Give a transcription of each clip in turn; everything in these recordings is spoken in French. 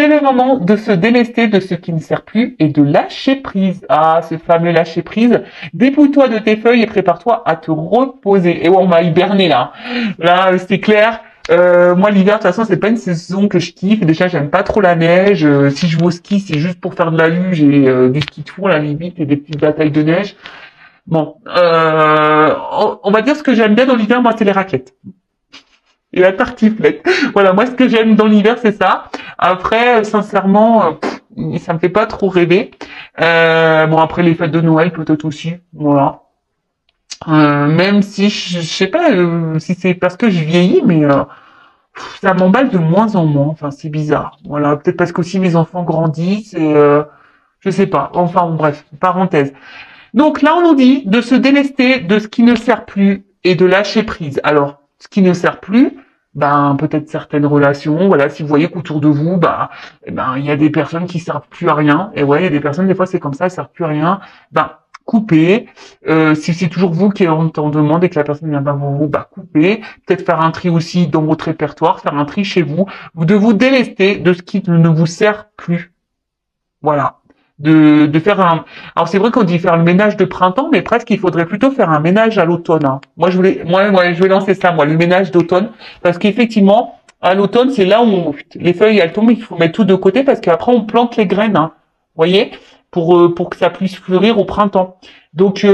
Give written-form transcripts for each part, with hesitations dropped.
C'est le moment de se délester de ce qui ne sert plus et de lâcher prise. Ah, ce fameux lâcher prise. Dépouille-toi de tes feuilles et prépare-toi à te reposer. Et ouais, on m'a hiberné là. Là, c'est clair. Moi, l'hiver, de toute façon, c'est pas une saison que je kiffe. Déjà, j'aime pas trop la neige. Si je vais au ski, c'est juste pour faire de la luge et du ski de fond, à la limite, et des petites batailles de neige. Bon, on va dire ce que j'aime bien dans l'hiver, moi, c'est les raclettes. Et la tartiflette. Voilà, moi, ce que j'aime dans l'hiver, c'est ça. Après, sincèrement, ça me fait pas trop rêver. Bon, après, les fêtes de Noël, peut-être aussi. Voilà. Même si, je sais pas si c'est parce que je vieillis, mais ça m'emballe de moins en moins. Enfin, c'est bizarre. Voilà, peut-être parce qu'aussi mes enfants grandissent et je sais pas. Enfin, bon, bref, parenthèse. Donc là, on nous dit de se délester de ce qui ne sert plus et de lâcher prise. Alors, ce qui ne sert plus, ben peut-être certaines relations. Voilà, si vous voyez qu'autour de vous, il y a des personnes qui servent plus à rien. Et ouais, il y a des personnes des fois c'est comme ça, elles servent plus à rien. Ben coupez. Si c'est toujours vous qui êtes en demande et que la personne vient pas vous, coupez. Peut-être faire un tri aussi dans votre répertoire, faire un tri chez vous. Vous devez vous délester de ce qui ne vous sert plus. Voilà. De faire un. Alors c'est vrai qu'on dit faire le ménage de printemps, mais presque il faudrait plutôt faire un ménage à l'automne. Hein. Moi, je vais lancer ça, moi, le ménage d'automne, parce qu'effectivement, à l'automne, c'est là où les feuilles elles tombent, il faut mettre tout de côté parce qu'après on plante les graines. Hein. Vous voyez, pour que ça puisse fleurir au printemps. Donc faites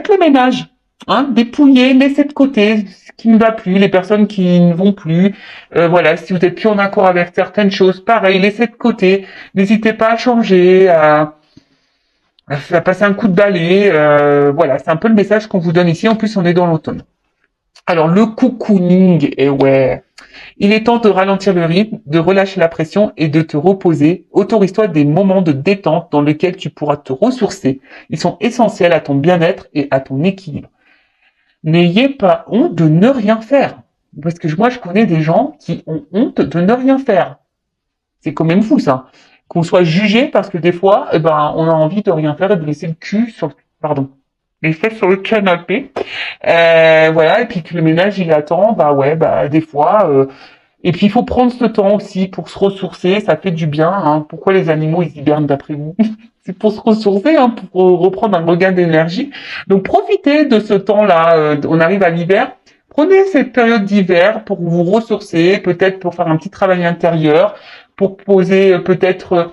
le ménage, hein, dépouillez, laissez de côté ce qui ne va plus, les personnes qui ne vont plus. Voilà, si vous êtes plus en accord avec certaines choses, pareil, laissez de côté. N'hésitez pas à changer, à passer un coup de balai. Voilà, c'est un peu le message qu'on vous donne ici. En plus, on est dans l'automne. Alors, le cocooning, et ouais. Il est temps de ralentir le rythme, de relâcher la pression et de te reposer. Autorise-toi des moments de détente dans lesquels tu pourras te ressourcer. Ils sont essentiels à ton bien-être et à ton équilibre. N'ayez pas honte de ne rien faire. Parce que moi, je connais des gens qui ont honte de ne rien faire. C'est quand même fou, ça. Qu'on soit jugé parce que des fois, on a envie de rien faire et de laisser le cul sur, pardon, les fesses sur le canapé. Voilà, et puis que le ménage, il attend, des fois, et puis il faut prendre ce temps aussi pour se ressourcer, ça fait du bien, hein. Pourquoi les animaux, ils hibernent d'après vous? C'est pour se ressourcer, hein, pour reprendre un regain d'énergie. Donc profitez de ce temps-là, on arrive à l'hiver. Prenez cette période d'hiver pour vous ressourcer, peut-être pour faire un petit travail intérieur, pour poser peut-être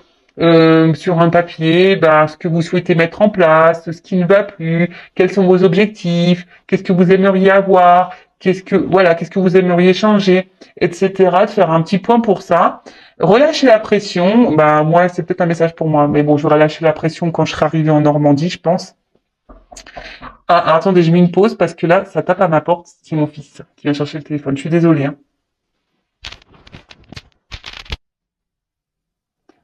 sur un papier ce que vous souhaitez mettre en place, ce qui ne va plus, quels sont vos objectifs, qu'est-ce que vous aimeriez avoir, qu'est-ce que vous aimeriez changer, etc. De faire un petit point pour ça. Relâcher la pression, moi c'est peut-être un message pour moi, mais bon, je vais relâcher la pression quand je serai arrivé en Normandie, je pense. Ah, attendez, je mets une pause parce que là, ça tape à ma porte. C'est mon fils qui vient chercher le téléphone. Je suis désolé. Hein.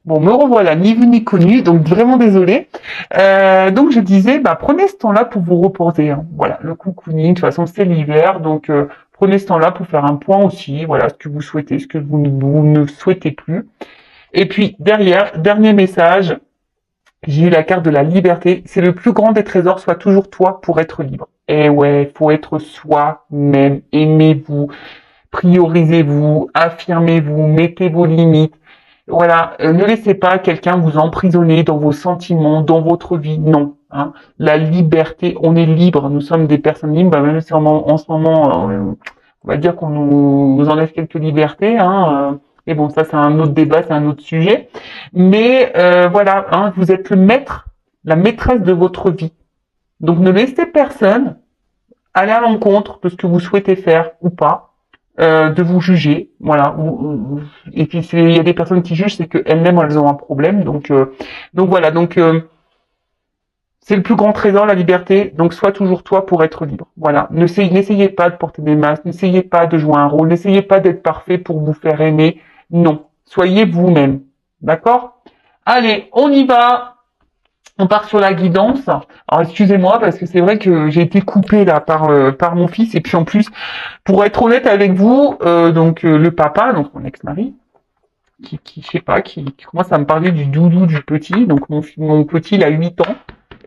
Bon, me revoilà, ni vu ni connu, donc vraiment désolé. Donc je disais, prenez ce temps-là pour vous reposer. Hein. Voilà, le cocooning, de toute façon c'est l'hiver, donc prenez ce temps-là pour faire un point aussi. Voilà, ce que vous souhaitez, ce que vous ne souhaitez plus. Et puis derrière, dernier message. J'ai eu la carte de la liberté. C'est le plus grand des trésors, sois toujours toi pour être libre. Et ouais, faut être soi-même. Aimez-vous, priorisez-vous, affirmez-vous, mettez vos limites. Voilà, ne laissez pas quelqu'un vous emprisonner dans vos sentiments, dans votre vie. Non. Hein. La liberté, on est libre. Nous sommes des personnes libres. Même si en ce moment, on va dire qu'on nous enlève quelques libertés. Hein, et bon, ça c'est un autre débat, c'est un autre sujet. Mais voilà, hein, vous êtes le maître, la maîtresse de votre vie. Donc ne laissez personne aller à l'encontre de ce que vous souhaitez faire ou pas, de vous juger. Voilà. Et puis il y a des personnes qui jugent, c'est qu'elles-mêmes elles ont un problème. Donc voilà. Donc c'est le plus grand trésor, la liberté. Donc sois toujours toi pour être libre. Voilà. N'essayez pas de porter des masques, n'essayez pas de jouer un rôle, n'essayez pas d'être parfait pour vous faire aimer. Non. Soyez vous-même. D'accord? Allez, on y va. On part sur la guidance. Alors excusez-moi parce que c'est vrai que j'ai été coupée là par mon fils et puis en plus, pour être honnête avec vous, le papa, donc mon ex-mari, qui je sais pas, qui commence à me parler du doudou du petit. Donc mon petit il a 8 ans.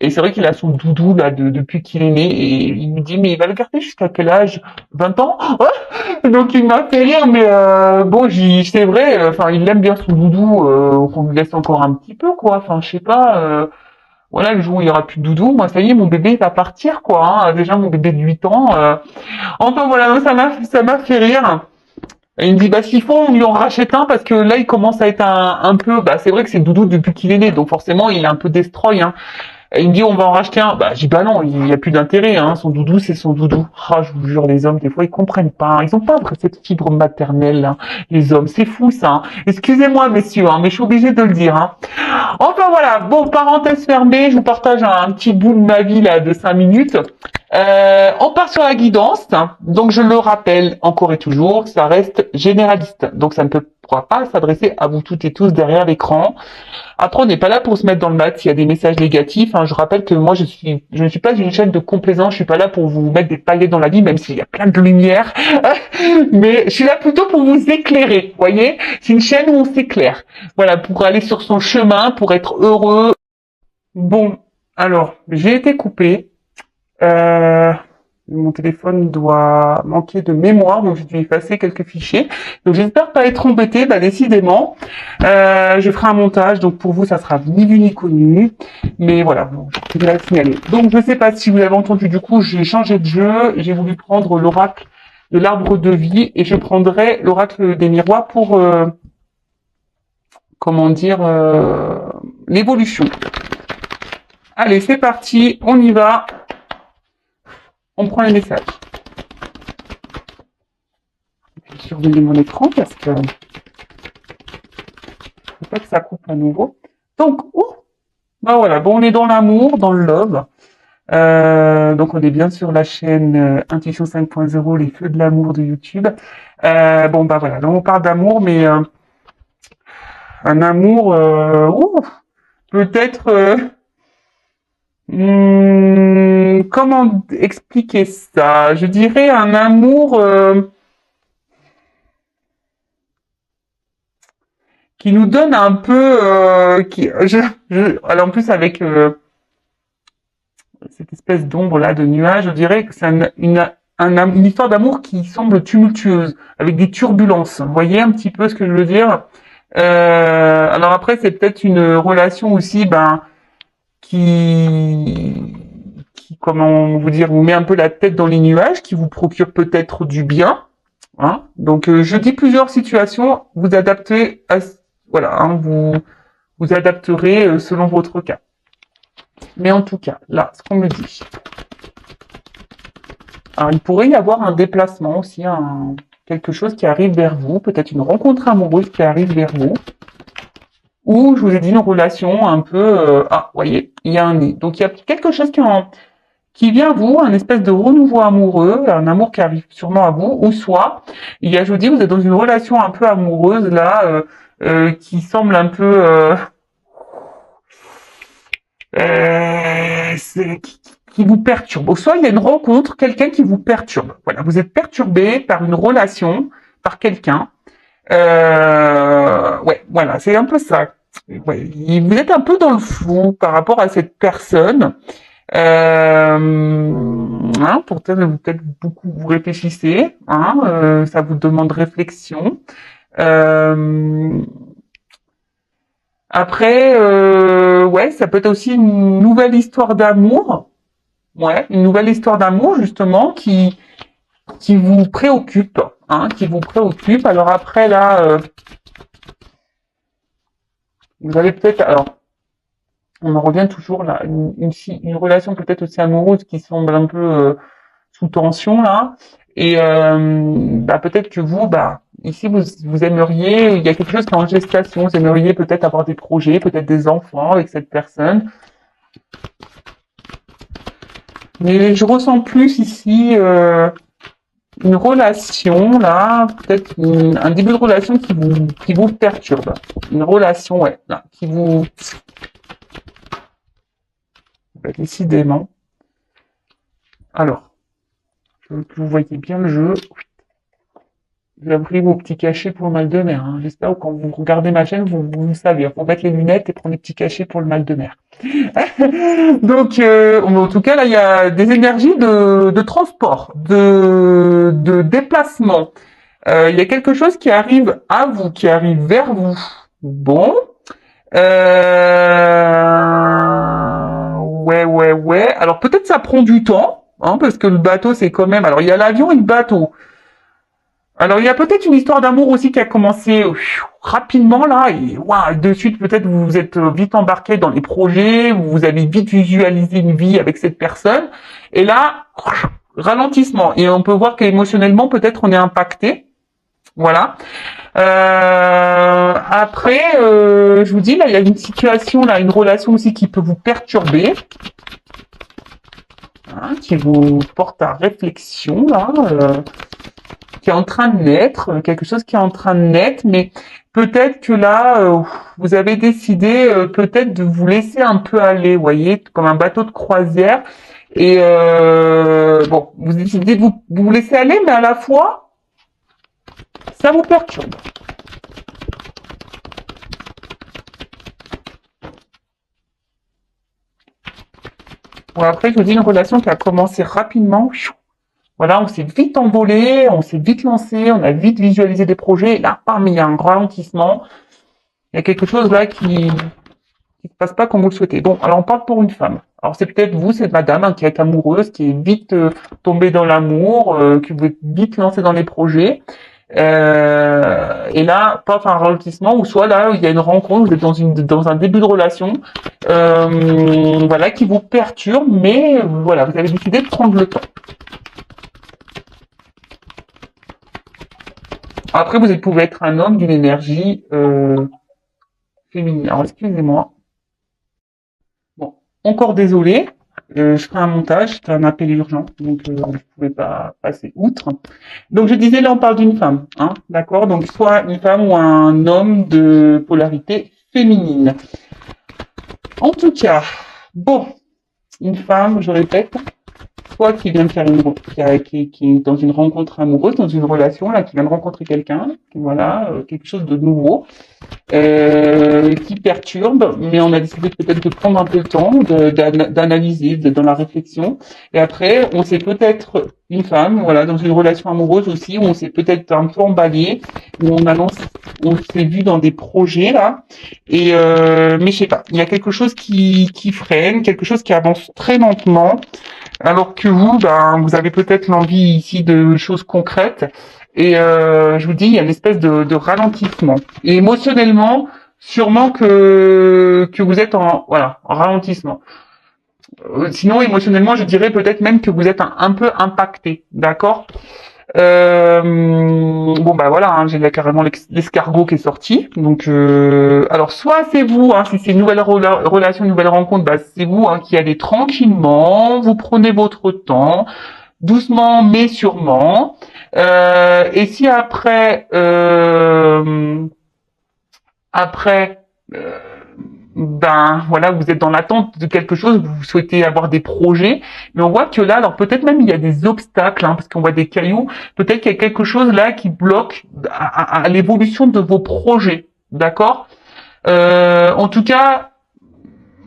Et c'est vrai qu'il a son doudou là depuis qu'il est né et il me dit mais il va le garder jusqu'à quel âge? 20 ans? Ouais. Donc il m'a fait rire mais bon c'est vrai enfin il aime bien son doudou qu'on lui laisse encore un petit peu quoi. Enfin je sais pas voilà le jour où il y aura plus de doudou moi ça y est mon bébé il va partir quoi hein. Déjà mon bébé de 8 ans enfin voilà donc ça m'a fait rire. Et il me dit bah s'il faut on lui en rachète un parce que là il commence à être un peu bah c'est vrai que c'est le doudou depuis qu'il est né donc forcément il est un peu destroy hein. Et il me dit on va en racheter un. Bah j'ai dit bah non, il y a plus d'intérêt, hein. Son doudou, c'est son doudou. Ah, je vous jure, les hommes, des fois, ils comprennent pas. Ils ont pas après cette fibre maternelle, hein. Les hommes, c'est fou ça. Hein. Excusez-moi, messieurs, hein, mais je suis obligée de le dire. Hein. Enfin voilà, bon, parenthèse fermée, je vous partage un petit bout de ma vie là de 5 minutes. On part sur la guidance. Donc je le rappelle encore et toujours, ça reste généraliste. Donc ça ne pourra pas s'adresser à vous toutes et tous derrière l'écran. Après, on n'est pas là pour se mettre dans le mat s'il y a des messages négatifs. Hein. Je rappelle que moi, je ne suis pas une chaîne de complaisance. Je suis pas là pour vous mettre des paillettes dans la vie, même s'il y a plein de lumière. Mais je suis là plutôt pour vous éclairer. Vous voyez, c'est une chaîne où on s'éclaire. Voilà, pour aller sur son chemin, pour être heureux. Bon, alors, j'ai été coupé. Mon téléphone doit manquer de mémoire, donc j'ai dû effacer quelques fichiers. Donc j'espère pas être embêté, bah décidément. Je ferai un montage, donc pour vous ça sera ni vu ni connu. Mais voilà, bon, je vais la signaler. Donc je sais pas si vous avez entendu, du coup j'ai changé de jeu, j'ai voulu prendre l'oracle de l'arbre de vie et je prendrai l'oracle des miroirs pour comment dire l'évolution. Allez, c'est parti, on y va. On prend les messages. Je vais surveiller mon écran parce que faut pas que ça coupe à nouveau. Donc, bah voilà, bon, on est dans l'amour, dans le love. Donc on est bien sur la chaîne Intuition 5.0, les feux de l'amour de YouTube. Bon bah voilà, là on parle d'amour, mais un amour, peut-être. Comment expliquer ça? Je dirais un amour qui nous donne un peu, alors en plus avec cette espèce d'ombre là, de nuage, je dirais que c'est une histoire d'amour qui semble tumultueuse, avec des turbulences. Vous voyez un petit peu ce que je veux dire? Alors après, c'est peut-être une relation aussi, ben, comment vous dire, vous met un peu la tête dans les nuages, qui vous procure peut-être du bien. Hein. Donc, je dis plusieurs situations, vous adaptez voilà, hein, vous adapterez selon votre cas. Mais en tout cas, là, ce qu'on me dit. Alors, il pourrait y avoir un déplacement aussi, quelque chose qui arrive vers vous, peut-être une rencontre amoureuse qui arrive vers vous. Ou, je vous ai dit, une relation un peu... voyez, il y a un nez. Donc, il y a quelque chose qui vient à vous, un espèce de renouveau amoureux, un amour qui arrive sûrement à vous, ou soit, il y a, je vous dis, vous êtes dans une relation un peu amoureuse, là, qui semble un peu... qui vous perturbe. Ou soit il y a une rencontre, quelqu'un qui vous perturbe. Voilà, vous êtes perturbé par une relation, par quelqu'un. Ouais, voilà, c'est un peu ça. Ouais, vous êtes un peu dans le flou par rapport à cette personne. Peut-être beaucoup vous réfléchissez. Ça vous demande réflexion. Après, ouais, ça peut être aussi une nouvelle histoire d'amour. Ouais, une nouvelle histoire d'amour justement qui vous préoccupe, qui vous préoccupe. Alors après là, vous avez peut-être, alors on en revient toujours là, une relation peut-être aussi amoureuse qui semble un peu sous tension là, et peut-être que vous, ici vous aimeriez, il y a quelque chose qui est en gestation, vous aimeriez peut-être avoir des projets, peut-être des enfants avec cette personne. Mais je ressens plus ici une relation là, peut-être un début de relation qui vous perturbe. Une relation, ouais, là, qui vous décidément. Alors, je veux que vous voyez bien le jeu. Vous avez pris vos petits cachets pour le mal de mer. J'espère que quand vous regardez ma chaîne, vous savez. Il faut mettre les lunettes et prendre les petits cachets pour le mal de mer. Donc, en tout cas, là, il y a des énergies de transport, de déplacement. Il y a quelque chose qui arrive à vous, qui arrive vers vous. Bon. Ouais. Alors peut-être ça prend du temps, hein, parce que le bateau, c'est quand même... Alors, il y a l'avion et le bateau. Alors, il y a peut-être une histoire d'amour aussi qui a commencé rapidement là, et waouh, de suite peut-être vous vous êtes vite embarqué dans les projets, vous avez vite visualisé une vie avec cette personne, et là, ralentissement. Et on peut voir qu'émotionnellement peut-être on est impacté, voilà. Après, je vous dis là, il y a une situation là, une relation aussi qui peut vous perturber, hein, qui vous porte à réflexion là. Qui est en train de naître, quelque chose qui est en train de naître, mais peut-être que là, vous avez décidé peut-être de vous laisser un peu aller, vous voyez, comme un bateau de croisière. Et bon, vous décidez de vous laisser aller, mais à la fois, ça vous perturbe. Bon, après, je vous dis une relation qui a commencé rapidement. Voilà, on s'est vite envolé, on s'est vite lancé, on a vite visualisé des projets. Et là, bam, il y a un ralentissement. Il y a quelque chose là qui se passe pas comme vous le souhaitez. Bon, alors on parle pour une femme. Alors c'est peut-être vous, cette madame hein, qui est amoureuse, qui est vite tombée dans l'amour, qui vous êtes vite lancé dans les projets. Et là, paf, un ralentissement, ou soit là, il y a une rencontre, vous êtes dans un début de relation, voilà, qui vous perturbe, mais voilà, vous avez décidé de prendre le temps. Après, vous pouvez être un homme d'une énergie féminine. Alors, excusez-moi. Bon, encore désolé. Je ferai un montage, c'était un appel urgent, donc je ne pouvais pas passer outre. Donc je disais, là on parle d'une femme, hein, d'accord. Donc soit une femme ou un homme de polarité féminine. En tout cas, bon, une femme, je répète, soit qui vient de faire qui est dans une rencontre amoureuse, dans une relation là, qui vient de rencontrer quelqu'un, voilà, quelque chose de nouveau, qui perturbe, mais on a décidé peut-être de prendre un peu le temps d'analyser, d'être dans la réflexion. Et après, on s'est peut-être une femme, voilà, dans une relation amoureuse aussi, où on s'est peut-être un peu emballé, où on s'est vu dans des projets là, et mais je sais pas, il y a quelque chose qui freine, quelque chose qui avance très lentement, alors que vous, ben, vous avez peut-être l'envie ici de choses concrètes. Et je vous dis, il y a une espèce de ralentissement. Et émotionnellement, sûrement que vous êtes en ralentissement. Sinon, émotionnellement, je dirais peut-être même que vous êtes un peu impacté, d'accord. Bon bah voilà, hein, j'ai là carrément l'escargot qui est sorti. Donc, alors soit c'est vous, hein, si c'est une nouvelle relation, une nouvelle rencontre, bah c'est vous hein, qui allez tranquillement, vous prenez votre temps, doucement mais sûrement. Et si après, euh, ben voilà, vous êtes dans l'attente de quelque chose, vous souhaitez avoir des projets, mais on voit que là, alors peut-être même il y a des obstacles, hein, parce qu'on voit des cailloux, peut-être qu'il y a quelque chose là qui bloque à l'évolution de vos projets, d'accord. En tout cas,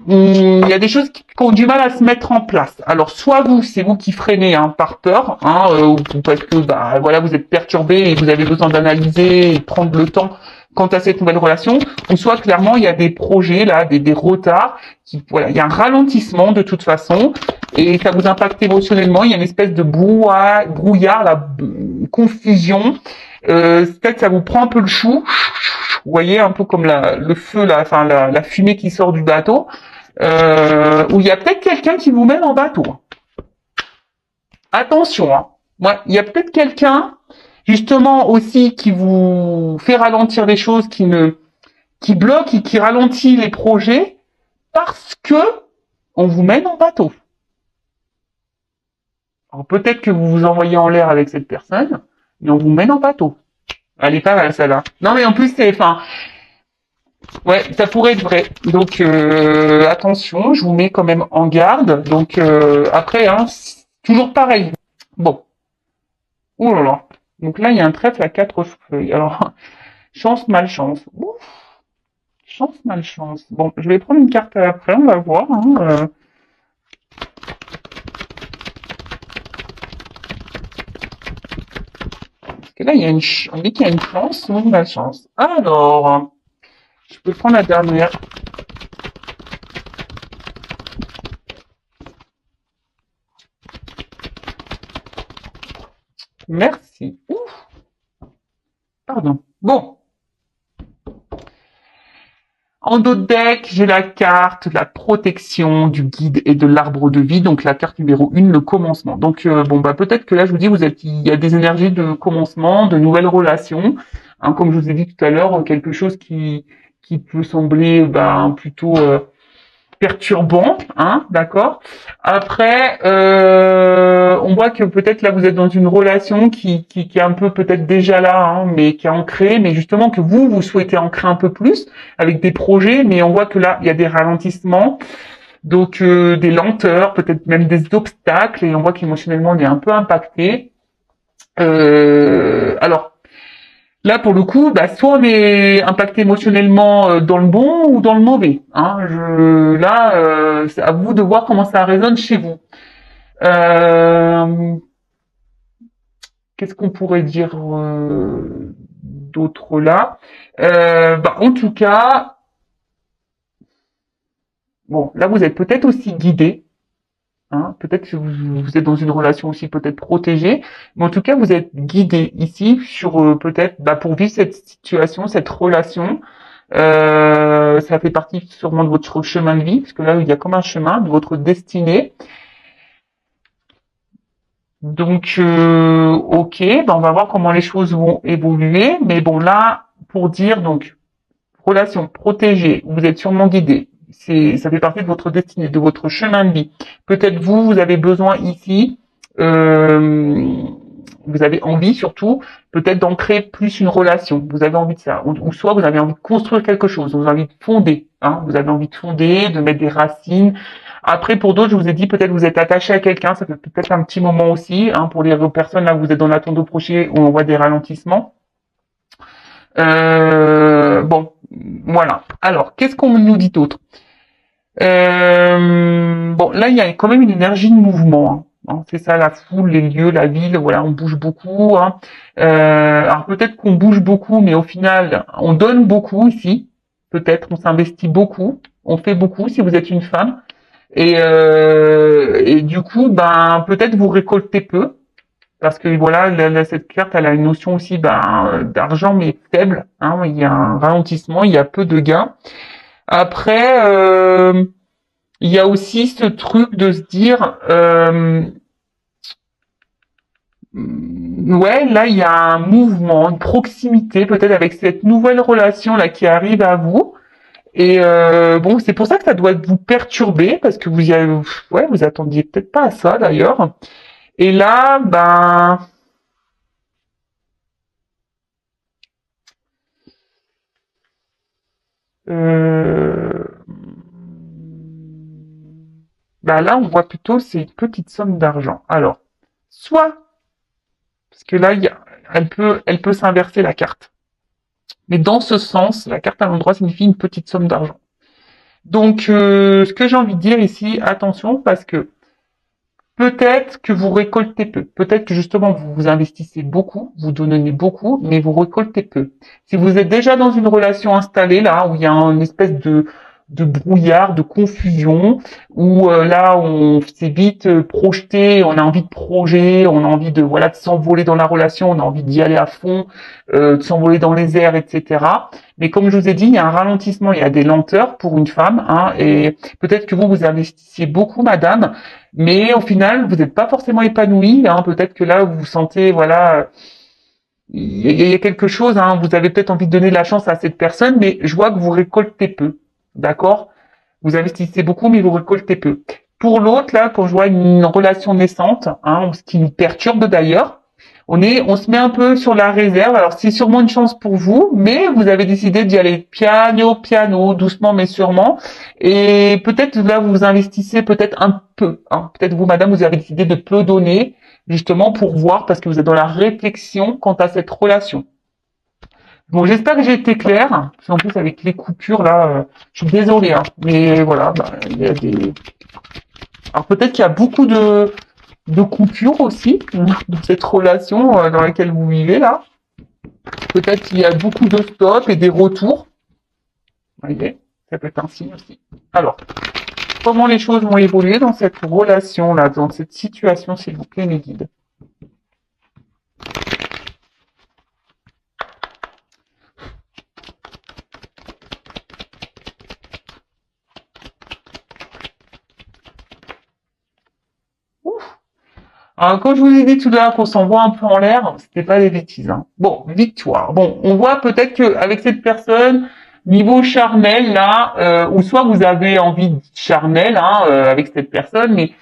il y a des choses qui ont du mal à se mettre en place. Alors soit vous, c'est vous qui freinez hein, par peur, hein, ou parce que bah voilà, vous êtes perturbé et vous avez besoin d'analyser et prendre le temps quant à cette nouvelle relation, ou soit clairement il y a des projets là, des retards, voilà, il y a un ralentissement de toute façon et ça vous impacte émotionnellement. Il y a une espèce de brouillard, la confusion. Peut-être ça vous prend un peu le chou. Vous voyez un peu comme le feu, enfin la fumée qui sort du bateau. Où il y a peut-être quelqu'un qui vous mène en bateau. Attention, hein. Ouais, il y a peut-être quelqu'un, justement aussi, qui vous fait ralentir les choses, qui bloque et qui ralentit les projets parce que on vous mène en bateau. Alors peut-être que vous vous envoyez en l'air avec cette personne, mais on vous mène en bateau. Elle est pas mal celle-là. Non mais en plus enfin, ouais, ça pourrait être vrai. Donc attention, je vous mets quand même en garde. Donc après, hein, toujours pareil. Bon, oh là là. Donc là, il y a un trèfle à quatre feuilles. Alors, chance, malchance. Ouf. chance, malchance. Bon, je vais prendre une carte après, on va voir. Hein, parce que là, il y a on dit qu'il y a une chance ou une malchance. Alors, je peux prendre la dernière. Merci. Ouf, pardon. Bon. En dos de deck, j'ai la carte de la protection, du guide et de l'arbre de vie. Donc la carte numéro 1, le commencement. Donc bon bah peut-être que là je vous dis il y a des énergies de commencement, de nouvelles relations. Hein, comme je vous ai dit tout à l'heure, quelque chose qui peut sembler plutôt perturbant, hein, d'accord. Après, on voit que peut-être là vous êtes dans une relation qui est un peu peut-être déjà là, hein, mais qui est ancrée, mais justement que vous souhaitez ancrer un peu plus avec des projets, mais on voit que là il y a des ralentissements, donc des lenteurs, peut-être même des obstacles, et on voit qu'émotionnellement on est un peu impacté. Alors là, pour le coup, soit on est impacté émotionnellement dans le bon ou dans le mauvais. Hein. C'est à vous de voir comment ça résonne chez vous. Qu'est-ce qu'on pourrait dire d'autre là En tout cas, bon, là vous êtes peut-être aussi guidé. Hein, peut-être que vous êtes dans une relation aussi peut-être protégée, mais en tout cas vous êtes guidé ici sur peut-être pour vivre cette situation, cette relation. Ça fait partie sûrement de votre chemin de vie, parce que là il y a comme un chemin de votre destinée. Donc ok, on va voir comment les choses vont évoluer, mais bon là pour dire donc relation protégée, vous êtes sûrement guidé. Ça fait partie de votre destinée, de votre chemin de vie. Peut-être vous avez besoin ici, vous avez envie surtout, peut-être d'ancrer plus une relation. Vous avez envie de ça, ou soit vous avez envie de construire quelque chose, vous avez envie de fonder. Hein, vous avez envie de fonder, de mettre des racines. Après, pour d'autres, je vous ai dit, peut-être vous êtes attaché à quelqu'un, ça fait peut-être un petit moment aussi. Hein, pour les personnes là, vous êtes dans l'attente de projet où on voit des ralentissements. Bon, voilà. Alors, qu'est-ce qu'on nous dit d'autre Bon, là, il y a quand même une énergie de mouvement. Hein. C'est ça, la foule, les lieux, la ville, voilà, on bouge beaucoup. Hein. Alors peut-être qu'on bouge beaucoup, mais au final, on donne beaucoup ici. Peut-être, on s'investit beaucoup, on fait beaucoup si vous êtes une femme. Et du coup, peut-être vous récoltez peu. Parce que voilà, cette carte, elle a une notion aussi d'argent, mais faible. Hein, il y a un ralentissement, il y a peu de gains. Après, il y a aussi ce truc de se dire, ouais, là, il y a un mouvement, une proximité, peut-être avec cette nouvelle relation là qui arrive à vous. Et bon, c'est pour ça que ça doit vous perturber, parce que vous attendiez peut-être pas à ça d'ailleurs. Et là, Euh, là, on voit plutôt c'est une petite somme d'argent. Alors, soit, parce que là, elle peut s'inverser la carte. Mais dans ce sens, la carte à l'endroit signifie une petite somme d'argent. Donc, ce que j'ai envie de dire ici, attention, parce que peut-être que vous récoltez peu. Peut-être que justement, vous investissez beaucoup, vous donnez beaucoup, mais vous récoltez peu. Si vous êtes déjà dans une relation installée, là, où il y a une espèce de brouillard, de confusion, où là, on s'est vite projeté, on a envie de projet, on a envie de voilà de s'envoler dans la relation, on a envie d'y aller à fond, de s'envoler dans les airs, etc. Mais comme je vous ai dit, il y a un ralentissement, il y a des lenteurs pour une femme, hein, et peut-être que vous investissiez beaucoup, madame, mais au final, vous n'êtes pas forcément épanoui. Hein. Peut-être que là, vous vous sentez, voilà, il y a quelque chose. Hein. Vous avez peut-être envie de donner la chance à cette personne, mais je vois que vous récoltez peu. D'accord? Vous investissez beaucoup, mais vous récoltez peu. Pour l'autre, là, quand je vois une relation naissante, hein, ce qui nous perturbe d'ailleurs, on se met un peu sur la réserve. Alors c'est sûrement une chance pour vous, mais vous avez décidé d'y aller piano, piano, doucement mais sûrement. Et peut-être là vous investissez peut-être un peu. Hein. Peut-être vous, madame, vous avez décidé de peu donner justement pour voir parce que vous êtes dans la réflexion quant à cette relation. Bon, j'espère que j'ai été claire, parce qu'en plus avec les coupures là, je suis désolée, hein, mais voilà, bah, il y a des... Alors peut-être qu'il y a beaucoup de coupures aussi dans cette relation dans laquelle vous vivez là. Peut-être qu'il y a beaucoup de stops et des retours. Vous voyez, ça peut être un signe aussi. Alors, comment les choses vont évoluer dans cette relation là, dans cette situation, s'il vous plaît, mes guides? Ouf. Alors, quand je vous ai dit tout à l'heure qu'on s'envoie un peu en l'air, c'était pas des bêtises. Hein. Bon, victoire. Bon, on voit peut-être qu'avec cette personne, niveau charnel, là, ou soit vous avez envie de charnel hein, avec cette personne, mais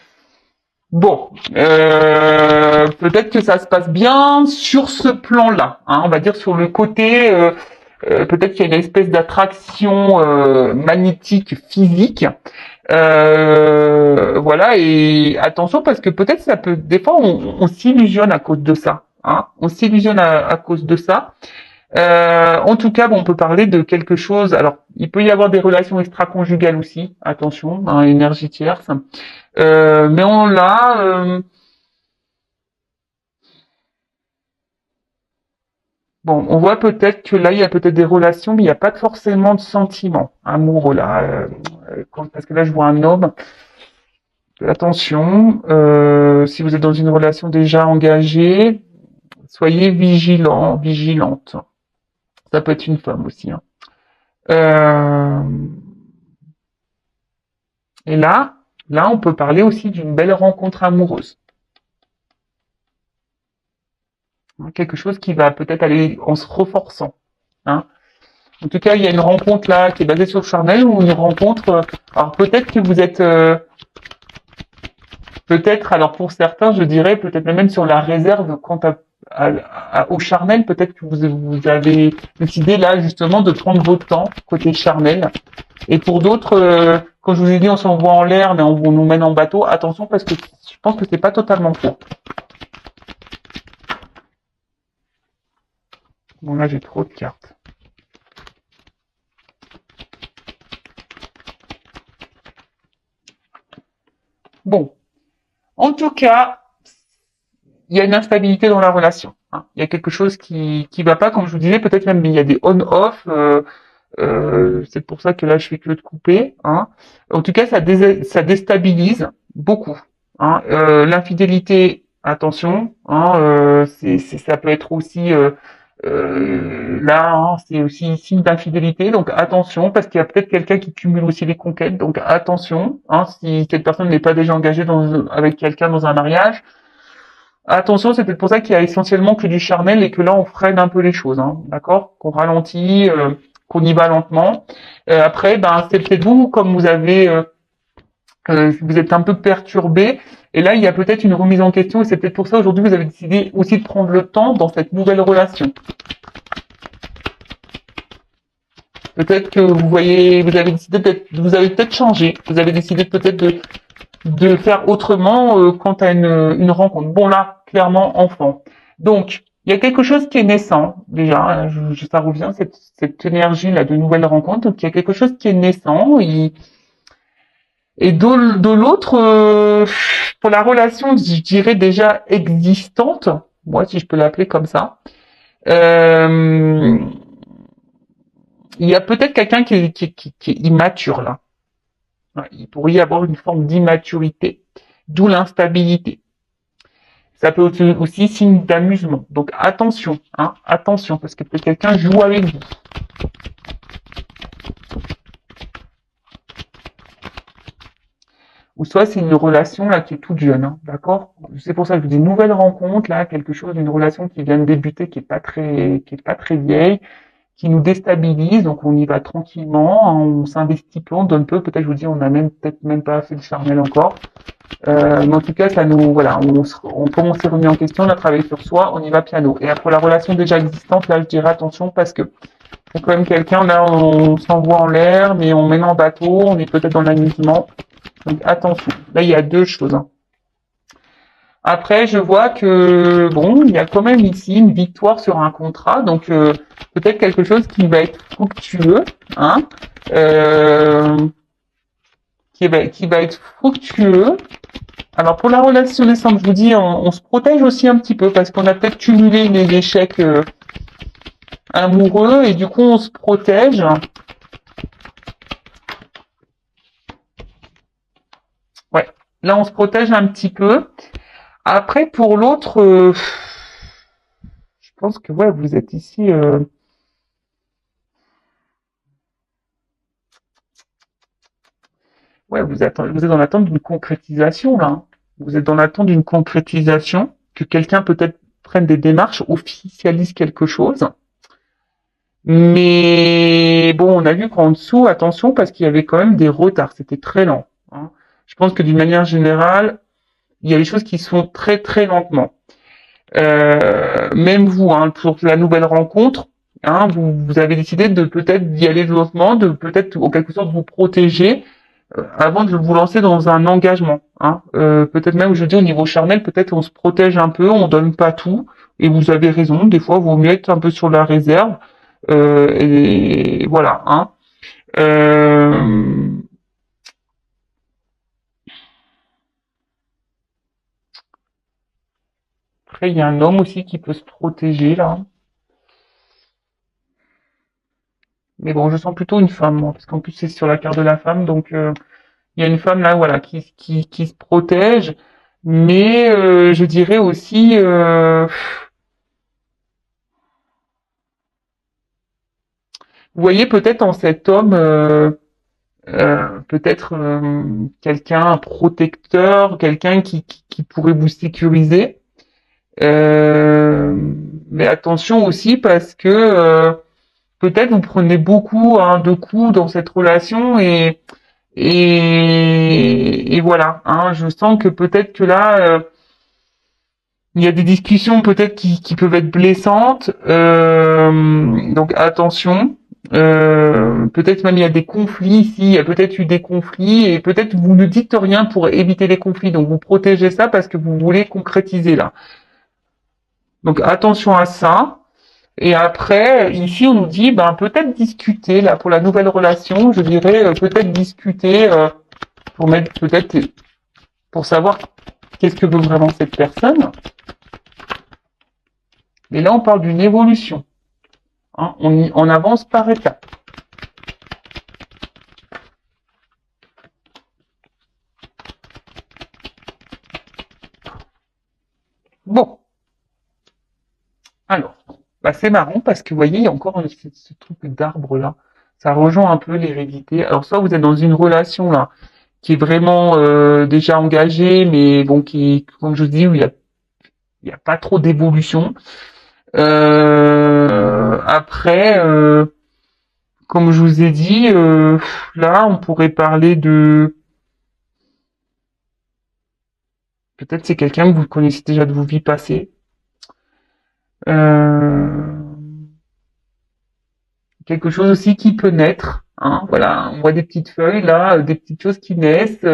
bon, peut-être que ça se passe bien sur ce plan-là. Hein, on va dire sur le côté, peut-être qu'il y a une espèce d'attraction magnétique physique. Voilà, et attention parce que peut-être ça peut, des fois on s'illusionne à cause de ça. Hein, on s'illusionne à cause de ça. En tout cas, bon, on peut parler de quelque chose. Alors, il peut y avoir des relations extra-conjugales aussi. Attention, hein, énergie tierce. Mais on l'a. Bon, on voit peut-être que là, il y a peut-être des relations, mais il n'y a pas forcément de sentiments amoureux là. Parce que là, je vois un homme. Attention, si vous êtes dans une relation déjà engagée, soyez vigilant, vigilante. Ça peut être une femme aussi. Hein. Euh, et là, on peut parler aussi d'une belle rencontre amoureuse. Quelque chose qui va peut-être aller en se renforçant. Hein. En tout cas, il y a une rencontre là qui est basée sur le charnel ou une rencontre. Alors peut-être que vous êtes, peut-être. Alors pour certains, je dirais peut-être même sur la réserve quant au charnel. Peut-être que vous avez décidé là justement de prendre votre temps côté charnel. Et pour d'autres, quand je vous ai dit on s'envoie en l'air, mais on nous mène en bateau. Attention parce que je pense que c'est pas totalement faux. Bon là j'ai trop de cartes. Bon, en tout cas, il y a une instabilité dans la relation. Hein. Il y a quelque chose qui va pas, comme je vous disais, peut-être même il y a des on-off. C'est pour ça que là je fais que de couper. Hein. En tout cas, ça déstabilise beaucoup. Hein. L'infidélité, attention. Hein, ça peut être aussi là, hein, c'est aussi signe d'infidélité. Donc attention, parce qu'il y a peut-être quelqu'un qui cumule aussi les conquêtes. Donc attention, hein, si cette personne n'est pas déjà engagée avec quelqu'un dans un mariage. Attention, c'est peut-être pour ça qu'il y a essentiellement que du charnel et que là on freine un peu les choses, hein, d'accord? Qu'on ralentit, qu'on y va lentement. Après, ben c'est peut-être vous, comme vous êtes un peu perturbé, et là il y a peut-être une remise en question, et c'est peut-être pour ça aujourd'hui vous avez décidé aussi de prendre le temps dans cette nouvelle relation. Peut-être que vous avez décidé vous avez peut-être changé, vous avez décidé peut-être de faire autrement quant à une rencontre. Bon là, clairement enfant. Donc, il y a quelque chose qui est naissant, déjà, hein, ça revient, cette énergie là de nouvelle rencontre, donc il y a quelque chose qui est naissant, et de l'autre, pour la relation, je dirais déjà existante, moi si je peux l'appeler comme ça, euh, il y a peut-être quelqu'un qui est immature là. Il pourrait y avoir une forme d'immaturité, d'où l'instabilité. Ça peut être aussi signe d'amusement. Donc attention, hein, attention, parce que peut-être quelqu'un joue avec vous. Ou soit c'est une relation là qui est toute jeune, hein, d'accord? C'est pour ça que je vous dis nouvelle rencontre là, quelque chose d'une relation qui vient de débuter, qui est pas très vieille, qui nous déstabilise, donc on y va tranquillement, hein, on s'investit peu, on donne peu, peut-être je vous dis on a peut-être même pas fait le charnel encore. Mais en tout cas, ça nous, voilà, comme on s'est remis en question, on a travaillé sur soi, on y va piano. Et pour la relation déjà existante, là, je dirais attention parce que c'est quand même quelqu'un, là, on s'envoie en l'air, mais on mène en bateau, on est peut-être dans l'amusement. Donc attention. Là, il y a deux choses. Hein. Après, je vois que bon, il y a quand même ici une victoire sur un contrat, donc peut-être quelque chose qui va être fructueux, hein, euh, qui va être fructueux. Alors pour la relation naissante, je vous dis, on se protège aussi un petit peu parce qu'on a peut-être cumulé les échecs amoureux et du coup on se protège. Ouais, là on se protège un petit peu. Après pour l'autre, je pense que ouais, vous êtes ici. Ouais, vous êtes dans l'attente d'une concrétisation là, hein. Vous êtes dans l'attente d'une concrétisation, que quelqu'un peut-être prenne des démarches, officialise quelque chose. Mais bon, on a vu qu'en dessous, attention, parce qu'il y avait quand même des retards, c'était très lent, hein. Je pense que d'une manière générale, il y a des choses qui se font très très lentement. Même vous, hein, pour la nouvelle rencontre, hein, vous avez décidé de peut-être d'y aller lentement, de peut-être en quelque sorte vous protéger avant de vous lancer dans un engagement, hein. Peut-être même, je dis au niveau charnel, peut-être on se protège un peu, on donne pas tout, et vous avez raison, des fois, il vaut mieux être un peu sur la réserve, et voilà, hein. Euh, Après, il y a un homme aussi qui peut se protéger, là. Mais bon, je sens plutôt une femme, moi, parce qu'en plus, c'est sur la carte de la femme, donc il y a une femme, là, voilà, qui se protège, mais je dirais aussi... vous voyez peut-être en cet homme peut-être quelqu'un, un protecteur, quelqu'un qui pourrait vous sécuriser. Euh, mais attention aussi parce que peut-être vous prenez beaucoup hein, de coups dans cette relation et voilà. Hein, je sens que peut-être que là il y a des discussions peut-être qui peuvent être blessantes. Donc attention. Peut-être même il y a des conflits ici, il y a peut-être eu des conflits et peut-être vous ne dites rien pour éviter les conflits. Donc vous protégez ça parce que vous voulez concrétiser là. Donc attention à ça. Et après, ici on nous dit ben peut-être discuter là pour la nouvelle relation, je dirais peut-être discuter pour mettre peut-être pour savoir qu'est-ce que veut vraiment cette personne. Mais là on parle d'une évolution. Hein, on avance par étapes. Bon, alors, bah c'est marrant parce que vous voyez, il y a encore ce truc d'arbre là. Ça rejoint un peu l'hérédité. Alors soit vous êtes dans une relation là qui est vraiment déjà engagée, mais bon, qui, comme je dis, où il y a pas trop d'évolution. Après, comme je vous ai dit, là, on pourrait parler de peut-être c'est quelqu'un que vous connaissez déjà de vos vies passées. Euh, Quelque chose aussi qui peut naître. Hein, voilà, on voit des petites feuilles là, des petites choses qui naissent.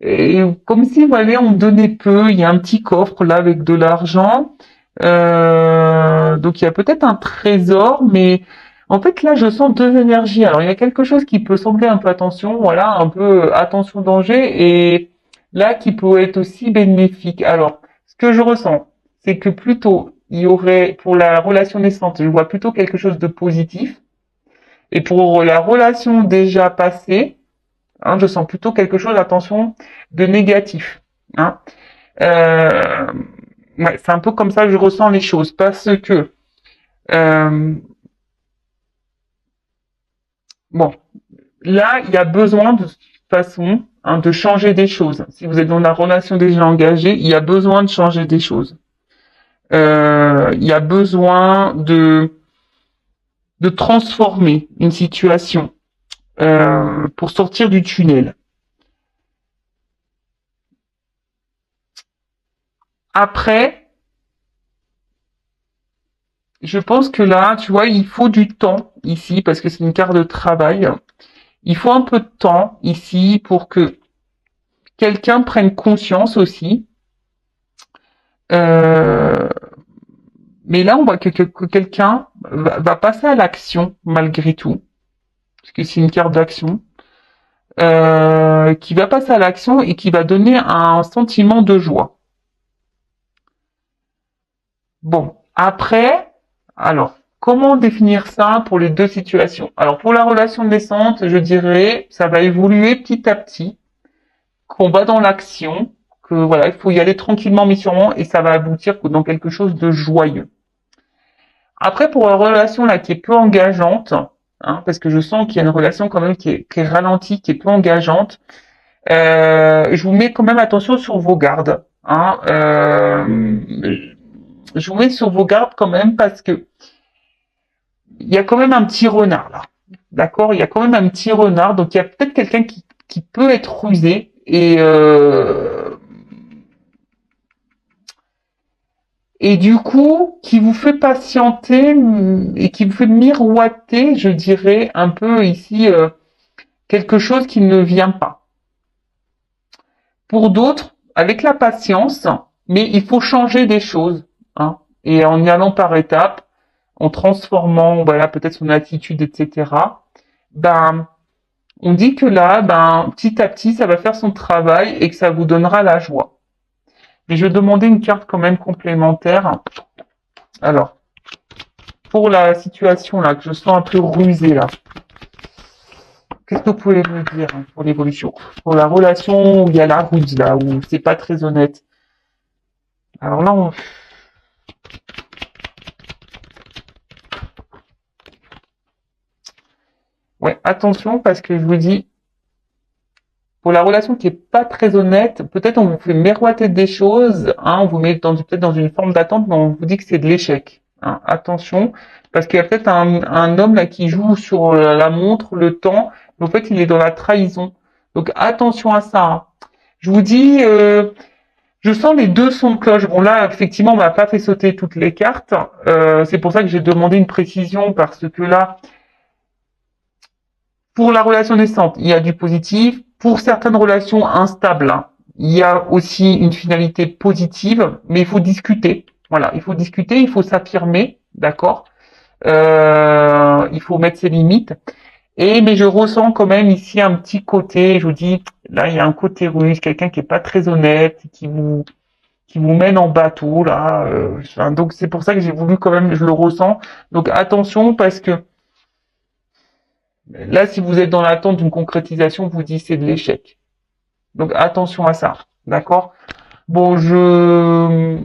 Et comme si voilà, on donnait peu. Il y a un petit coffre là avec de l'argent. Donc il y a peut-être un trésor, mais en fait là je sens deux énergies. Alors il y a quelque chose qui peut sembler un peu attention, voilà, un peu attention danger, et là qui peut être aussi bénéfique. Alors ce que je ressens, c'est que plutôt il y aurait pour la relation naissante, je vois plutôt quelque chose de positif, et pour la relation déjà passée, hein, je sens plutôt quelque chose, attention, de négatif. Hein. Euh, ouais, c'est un peu comme ça que je ressens les choses, parce que euh, bon, là, il y a besoin de toute façon hein, de changer des choses. Si vous êtes dans la relation déjà engagée, il y a besoin de changer des choses. Il y a besoin de transformer une situation pour sortir du tunnel. Après, je pense que là, tu vois, il faut du temps ici parce que c'est une carte de travail. Il faut un peu de temps ici pour que quelqu'un prenne conscience aussi Euh, mais là, on voit que quelqu'un va passer à l'action malgré tout, parce que c'est une carte d'action, qui va passer à l'action et qui va donner un sentiment de joie. Bon, après, alors, comment définir ça pour les deux situations? Alors, pour la relation naissante, je dirais, ça va évoluer petit à petit, qu'on va dans l'action, que voilà, il faut y aller tranquillement mais sûrement, et ça va aboutir dans quelque chose de joyeux. Après, pour la relation là qui est peu engageante, hein, parce que je sens qu'il y a une relation quand même qui est ralentie, qui est peu engageante, je vous mets quand même attention sur vos gardes. Hein, je vous mets sur vos gardes quand même parce que il y a quand même un petit renard là. D'accord? Il y a quand même un petit renard, donc il y a peut-être quelqu'un qui peut être rusé et du coup qui vous fait patienter et qui vous fait miroiter, je dirais un peu ici quelque chose qui ne vient pas. Pour d'autres, avec la patience, mais il faut changer des choses, hein, et en y allant par étapes, en transformant, voilà, peut-être son attitude, etc. Ben, on dit que là, ben, petit à petit, ça va faire son travail et que ça vous donnera la joie. Mais je vais demander une carte quand même complémentaire. Alors, pour la situation là, que je sens un peu rusée là, qu'est-ce que vous pouvez me dire hein, pour l'évolution? Pour la relation où il y a la ruse là, où c'est pas très honnête. Alors là, ouais, attention parce que je vous dis, pour la relation qui est pas très honnête, peut-être on vous fait miroiter des choses, hein, on vous met peut-être dans une forme d'attente, mais on vous dit que c'est de l'échec. Hein. Attention, parce qu'il y a peut-être un homme là qui joue sur la montre, le temps, mais en fait il est dans la trahison. Donc attention à ça. Hein. Je vous dis, je sens les deux sons de cloche. Bon là, effectivement, on m'a pas fait sauter toutes les cartes. C'est pour ça que j'ai demandé une précision parce que là, pour la relation naissante, il y a du positif. Pour certaines relations instables, hein, il y a aussi une finalité positive, mais il faut discuter. Voilà, il faut discuter, il faut s'affirmer, d'accord. Il faut mettre ses limites. Mais je ressens quand même ici un petit côté. Je vous dis, là, il y a un côté russe, quelqu'un qui est pas très honnête, qui vous mène en bateau là. Donc c'est pour ça que j'ai voulu quand même, je le ressens. Donc attention parce que là, si vous êtes dans l'attente d'une concrétisation, vous dites c'est de l'échec. Donc attention à ça, d'accord? Bon, je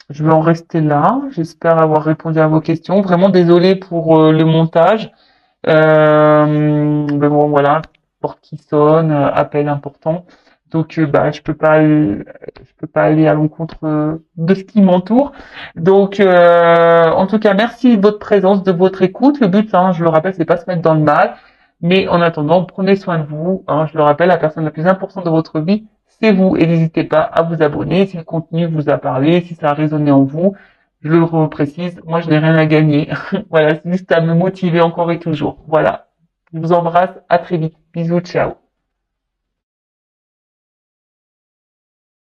vais en rester là. J'espère avoir répondu à vos questions. Vraiment désolé pour le montage. Mais bon, voilà, porte qui sonne, appel important. Donc, bah, je peux pas aller à l'encontre de ce qui m'entoure. Donc, en tout cas, merci de votre présence, de votre écoute. Le but, hein, je le rappelle, c'est pas se mettre dans le mal. Mais en attendant, prenez soin de vous. Hein, je le rappelle, la personne la plus importante de votre vie, c'est vous. Et n'hésitez pas à vous abonner si le contenu vous a parlé, si ça a résonné en vous. Je le reprécise, moi je n'ai rien à gagner. Voilà, c'est juste à me motiver encore et toujours. Voilà. Je vous embrasse, à très vite. Bisous, ciao.